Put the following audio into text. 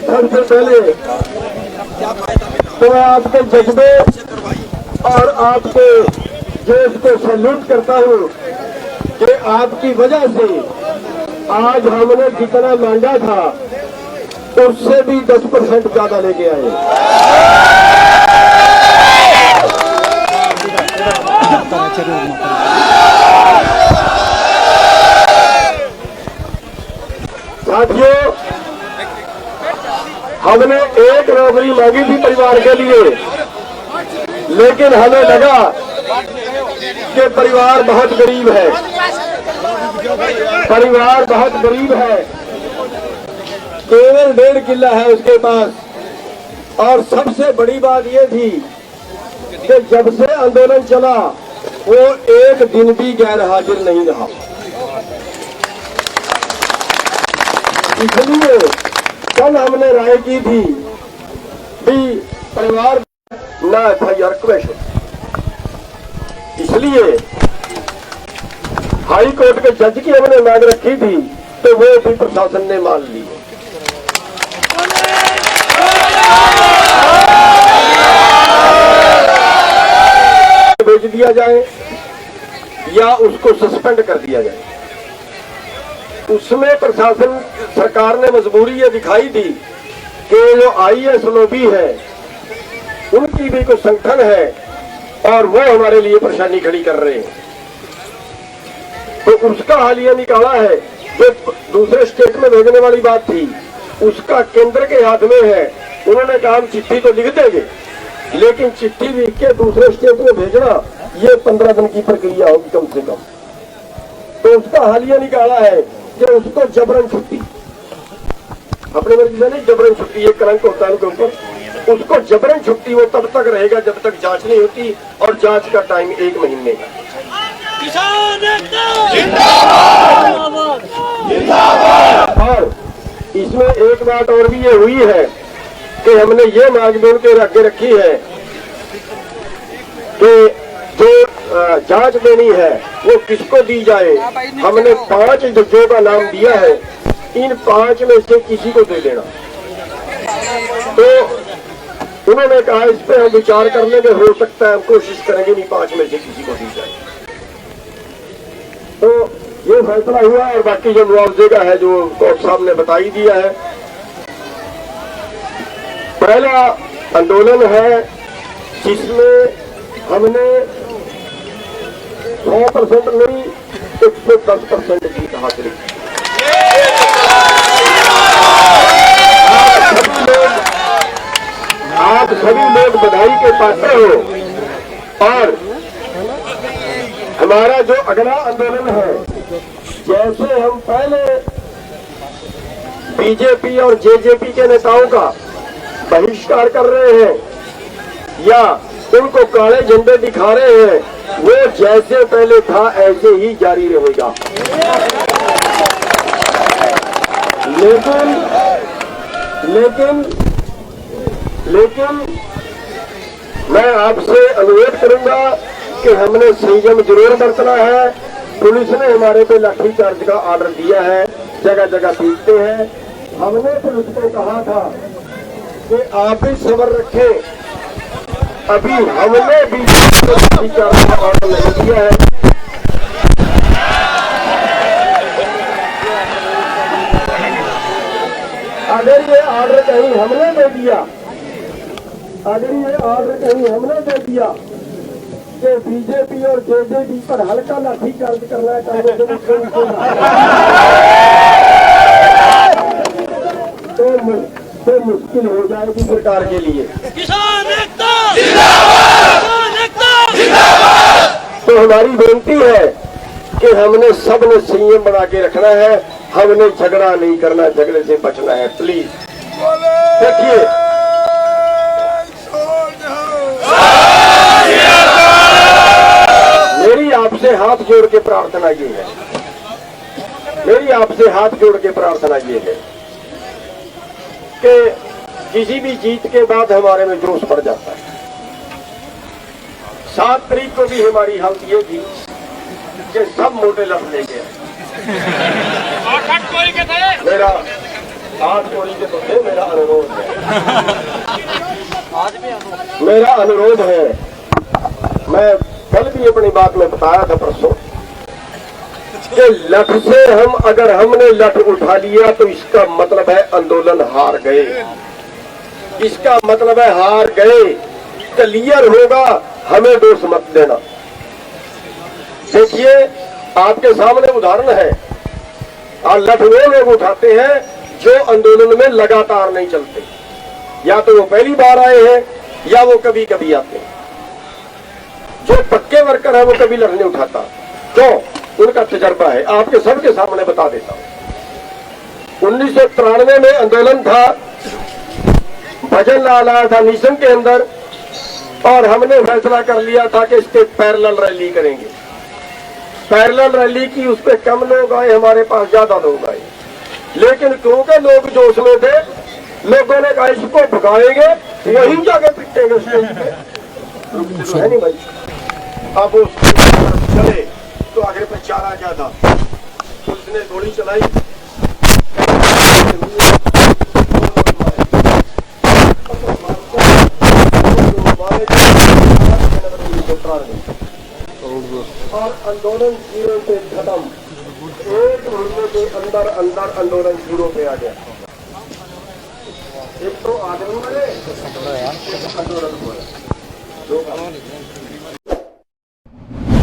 सबसे पहले तो मैं आपके जज्बे और आपके जोश को सैल्यूट करता हूँ कि आपकी वजह से आज हमने जितना मांगा था उससे भी 10% ज्यादा लेके आए। साथियों, हमने एक नौकरी मांगी थी परिवार के लिए, लेकिन हमें लगा कि परिवार बहुत गरीब है, परिवार बहुत गरीब है, केवल 1.5 किला है उसके पास। और सबसे बड़ी बात यह थी कि जब से आंदोलन चला वो एक दिन भी गैर हाजिर नहीं रहा। इसलिए कल हमने राय की थी कि परिवार ना FIR क्वेश्चन, इसलिए हाई कोर्ट के जज की हमने मांग रखी थी तो वो भी प्रशासन ने मान ली। भेज दिया जाए या उसको सस्पेंड कर दिया जाए। उसमें प्रशासन सरकार ने मजबूरी ये दिखाई थी कि जो IAS लॉबी है उनकी भी कोई संगठन है और वो हमारे लिए परेशानी खड़ी कर रहे हैं, तो उसका हाल ये निकाला है। जो दूसरे स्टेट में भेजने वाली बात थी उसका केंद्र के हाथ में है। उन्होंने कहा हम चिट्ठी तो लिख देंगे, लेकिन चिट्ठी लिख के दूसरे स्टेट में भेजना ये 15 दिन की प्रक्रिया होगी कम से कम। तो उसका हाल ये निकाला है कि उसको जबरन छुट्टी, अपने मर्जी से नहीं, जबरन छुट्टी, एक कलंक होता है उनके ऊपर, उसको जबरन छुट्टी वो तब तक रहेगा जब तक जांच नहीं होती, और जांच का टाइम 1 महीने का। और इसमें एक बात और भी ये हुई है कि हमने ये मांग भी उनके आगे रखी है कि जो जांच देनी है वो किसको दी जाए। हमने 5 जजों का नाम दिया है, इन 5 में से किसी को दे देना। तो उन्होंने कहा इस पे हम विचार कर लेंगे, हो सकता है हम कोशिश करेंगे नहीं 5 में से किसी को दी जाए। तो ये फैसला हुआ और बाकी जो मुआवजे का है जो कोर्ट साहब ने बता ही दिया है। पहला आंदोलन है जिसमें हमने 100% नहीं 110% जीत हासिल की। आप सभी लोग बधाई के पात्र हो। और हमारा जो अगला आंदोलन है, जैसे हम पहले बीजेपी और जेजेपी के नेताओं का बहिष्कार कर रहे हैं या उनको काले झंडे दिखा रहे हैं, वो जैसे पहले था ऐसे ही जारी रहेगा। लेकिन मैं आपसे अनुरोध करूंगा कि हमने संयम जरूर बरतना है। पुलिस ने हमारे पे लाठीचार्ज का ऑर्डर दिया है, जगह जगह पीटते हैं। हमने पुलिस को कहा था कि आप भी सब्र रखें, अभी हमने भी लाठीचार्ज का ऑर्डर नहीं दिया है। अगर ये ऑर्डर कहीं हमने दे दिया, कि बीजेपी और जेजेपी पर हल्का लाठीचार्ज करना चाहिए तो मुश्किल हो जाएगी सरकार के लिए। किसान एकता जिंदाबाद, किसान एकता जिंदाबाद। तो हमारी बेनती है कि हमने सबने संयम बना के रखना है, हमने झगड़ा नहीं करना, झगड़े से बचना है। प्लीज देखिए, मेरी आपसे हाथ जोड़ के प्रार्थना ये है, मेरी आपसे हाथ जोड़ के प्रार्थना ये है कि किसी भी जीत के बाद हमारे में जोश पड़ जाता है। 7 तारीख को भी हमारी हालत ये थी कि सब मोटे लफ्ज ले गए, मेरा 8 कोड़ी के तो थे, मेरा अनुरोध है, मेरा अनुरोध है। मैं कल भी अपनी बात में बताया था परसों कि लठ से अगर हमने लठ उठा लिया तो इसका मतलब है आंदोलन हार गए, इसका मतलब है हार गए। क्लियर होगा, हमें दोष मत देना। देखिए आपके सामने उदाहरण है, और लठ वो लोग उठाते हैं जो आंदोलन में लगातार नहीं चलते, या तो वो पहली बार आए हैं या वो कभी कभी आते हैं। जो पक्के वर्कर है वो कभी लठ नहीं उठाता, क्यों? उनका तजर्बा है, आपके सबके सामने बता देता हूं। 1993 में आंदोलन था, भजन लाल आया था मिशन के अंदर, और हमने फैसला कर लिया था कि इसके पैरेलल रैली करेंगे। पैरेलल रैली की, उस पर कम लोग आए, हमारे पास ज्यादा लोग आए, लेकिन क्योंकि लोग जोश में थे, लोगों ने कहा इसको भगाएंगे, वहीं जाके पिटेंगे स्टेज पे। है नहीं भाई? अब चले तो आगे पे चारा क्या था, उसने गोली चलाई, और आंदोलन जीरो से खत्म। 1 महीने के अंदर अंदर आंदोलन जीरो पे आ गया। एक तो आदमी मरे, आंदोलन हुआ।